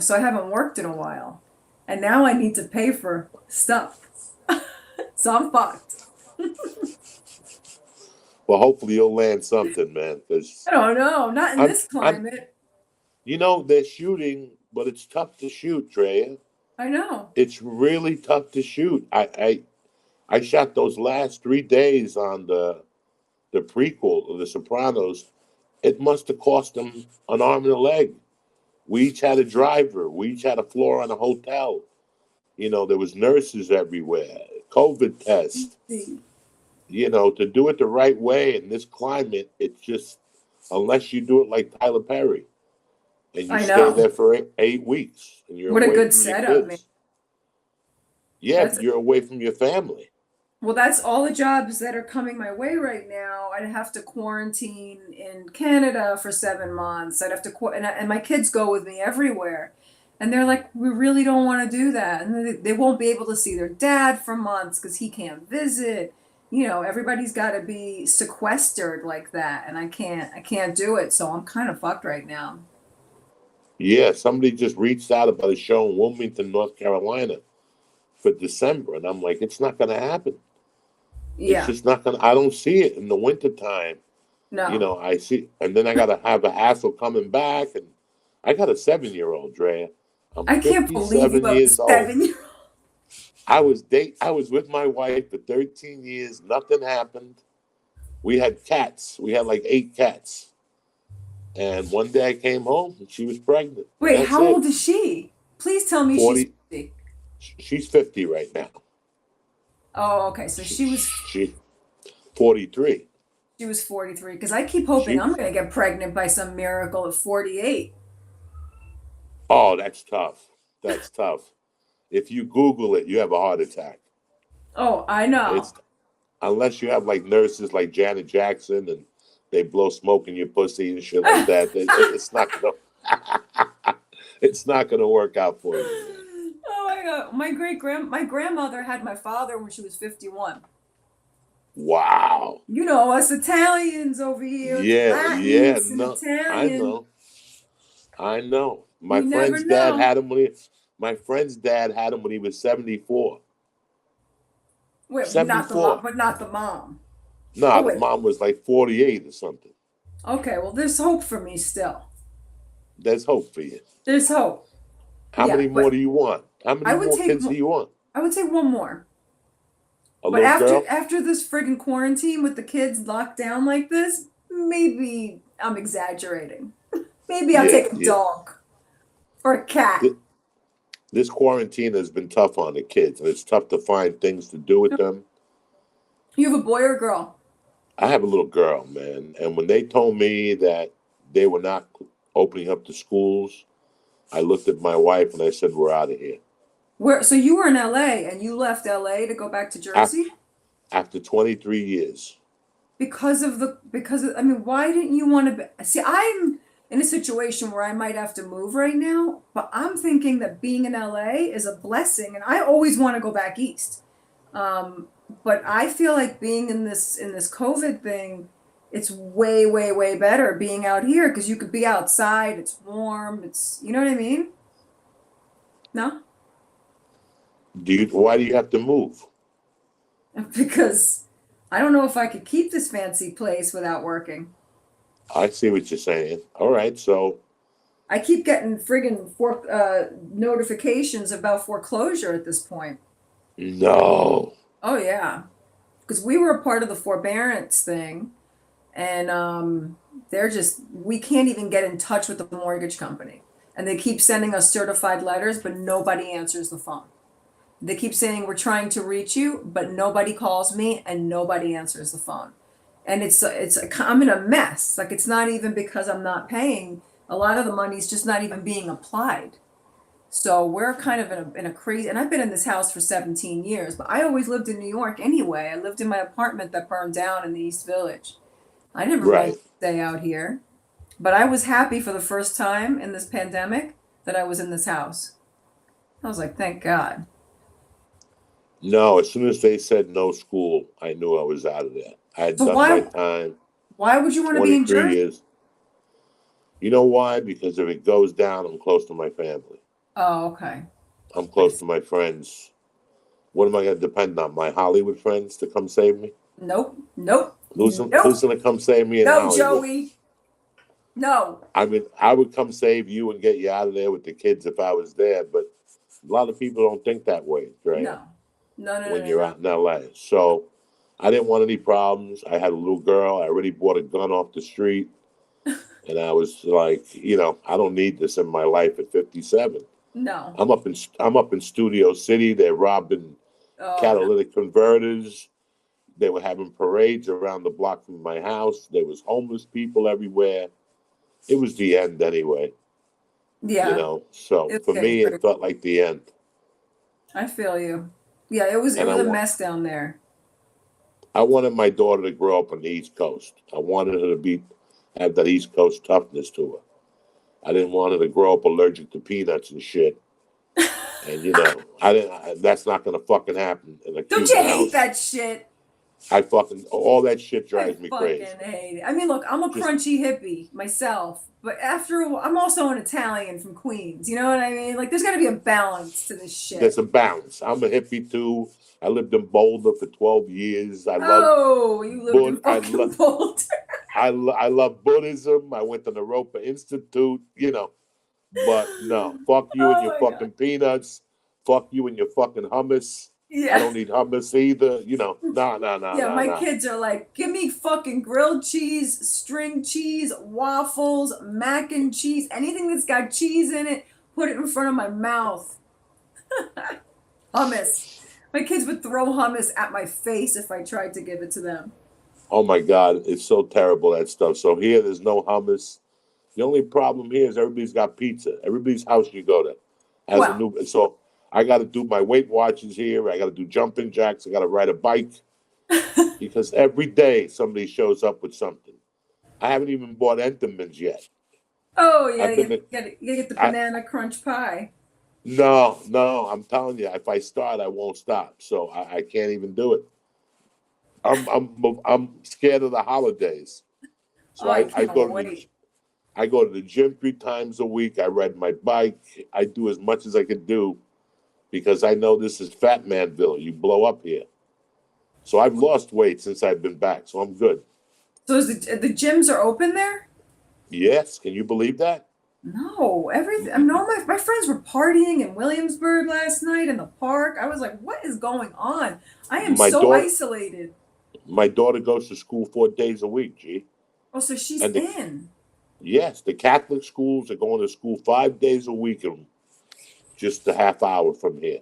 So I haven't worked in a while. And now I need to pay for stuff. So I'm fucked. Well, hopefully you'll land something, man. I Because don't know, not in I'm, this I'm, climate. they're shooting, but it's tough to shoot, Drea. I know. It's really tough to shoot. I shot those last 3 days on the prequel of The Sopranos. It must have cost them an arm and a leg. We each had a driver. We each had a floor on a hotel. There was nurses everywhere. COVID test. To do it the right way in this climate, it's just unless you do it like Tyler Perry and you I stay know. there for 8 weeks and you're What a away good from your setup, man. kids. Yeah, That's but you're away from your family. Well, that's all the jobs that are coming my way right now. I'd have to quarantine in Canada for 7 months. I'd have to, and my kids go with me everywhere. And they're like, we really don't want to do that. And they won't be able to see their dad for months because he can't visit. Everybody's got to be sequestered like that. And I can't do it. So I'm kind of fucked right now. Yeah, somebody just reached out about a show in Wilmington, North Carolina for December. And I'm like, it's not going to happen. It's Yeah, just not going to, I don't see it in the wintertime. no, I see, and then I got to have a hassle coming back. And I got a 7-year-old, Drea. I'm I can't believe you 57 have a years old. 7 year. I was with my wife for 13 years. Nothing happened. We had cats. We had like 8 cats. And one day I came home and she was pregnant. And Wait, that's how old it. is she? Please tell me she's 40. 50. She's 50 right now. Oh, okay. So She, she was she 43. She was 43 because I keep hoping She. I'm going to get pregnant by some miracle at 48. Oh, that's tough. That's tough. If you Google it, you have a heart attack. Oh, I know. It's unless you have like nurses like Janet Jackson and they blow smoke in your pussy and shit like that. It's not gonna. It's not gonna work out for you, man. Oh my God. My grandmother had my father when she was 51. Wow. Us Italians over here, Yeah, yeah. Latins and No, I Italian. know. I know. You never know. My friend's dad had him when he was 74. Wait, not the mom, 74. but not the mom. Nah, Oh the wait. mom was like 48 or something. Okay, well there's hope for me still. There's hope for you. There's hope. How Yeah, many more but do you want? How I many would more take kids do you want? I would take one more. A But little after girl? after this friggin' quarantine with the kids locked down like this, maybe I'm exaggerating. Maybe I'll Yeah, take a yeah. dog or a cat. Th- This quarantine has been tough on the kids, and it's tough to find things to do with them. You have a boy or a girl? I have a little girl, man, and when they told me that they were not opening up the schools, I looked at my wife and I said, "We're out of here." Where? So you were in LA and you left LA to go back to After Jersey after 23 years. I mean, why didn't you want to see? I'm in a situation where I might have to move right now, but I'm thinking that being in LA is a blessing, and I always want to go back east. Um, but I feel like being in this COVID thing, it's way, way, way better being out here because you could be outside. It's warm. You know what I mean? No, Why do you have to move? because I don't know if I could keep this fancy place without working. I see what you're saying. All right, so I keep getting friggin' notifications about foreclosure at this point. no. Oh yeah, because we were a part of the forbearance thing, and we can't even get in touch with the mortgage company, and they keep sending us certified letters, but nobody answers the phone. They keep saying we're trying to reach you, but nobody calls me and nobody answers the phone. And I'm in a mess. Like it's not even because I'm not paying. A lot of the money's just not even being applied. So we're kind of in a crazy, and I've been in this house for 17 years, but I always lived in New York anyway. I lived in my apartment that burned down in the East Village. I never meant Right. to stay out here, but I was happy for the first time in this pandemic that I was in this house. I was like, thank God. No, as soon as they said no school, I knew I was out of there. I had So done my why time, why would you want to be in 23 Jersey? years. You know why? Because if it goes down, I'm close to my family. Oh, okay. I'm close to my friends. What am I going to depend on? My Hollywood friends to come save me? Nope. Nope. Who's Nope. going to come save me in No, Hollywood? Joey. No. I mean, I would come save you and get you out of there with the kids if I was there, but a lot of people don't think that way, Drea, No. No, no, no, when no, you're no. out in LA. So I didn't want any problems. I had a little girl. I already bought a gun off the street. And I was like, I don't need this in my life at 57. No. I'm up in Studio City. They're robbing Oh, no. catalytic converters. They were having parades around the block from my house. There was homeless people everywhere. It was the end anyway, Yeah. So It's for getting me, it pretty. felt like the end. I feel you. Yeah, it And was a mess down there. I wanted my daughter to grow up on the East Coast. I wanted her to have that East Coast toughness to her. I didn't want her to grow up allergic to peanuts and shit. And I didn't. That's not gonna fucking happen in a Don't cute you hate house. that shit? All that shit I drives me fucking crazy. hate it. I mean, look, I'm a Just crunchy hippie myself, but I'm also an Italian from Queens. You know what I mean? Like, there's got to be a balance to this there's shit. a balance. I'm a hippie too. I lived in Boulder for 12 years. I love Oh, you lived Bud. in fucking Boulder. I love Buddhism. I went to the Roper Institute. But no, fuck you and Oh your my god. fucking peanuts. Fuck you and your fucking hummus. I Yeah. don't need hummus either. No, no, no, Yeah, no, my no. kids are like, give me fucking grilled cheese, string cheese, waffles, mac and cheese, anything that's got cheese in it, put it in front of my mouth. Hummus. My kids would throw hummus at my face if I tried to give it to them. Oh my God, it's so terrible that stuff. So here, there's no hummus. The only problem here is everybody's got pizza. Everybody's house you go to has a Well, new. So I got to do my Weight Watchers here. I got to do jumping jacks. I got to ride a bike because every day somebody shows up with something. I haven't even bought Entenmann's yet. oh, you I've gotta been. get, you gotta get the I banana crunch pie. No, no. I'm telling you, if I start, I won't stop. So I can't even do it. I'm scared of the holidays. So Oh, I I can't go to the wait. I go to the gym 3 times a week. I ride my bike. I do as much as I can do because I know this is Fat Manville. You blow up here. So I've lost weight since I've been back. So I'm good. So is the gyms are open there? Yes. Can you believe that? No, everything. I mean, all my friends were partying in Williamsburg last night in the park. I was like, what is going on? I am My so daughter, isolated. my daughter goes to school 4 days a week. Gee, Oh, so she's and in. yes, the Catholic schools are going to school 5 days a week and just a half hour from here.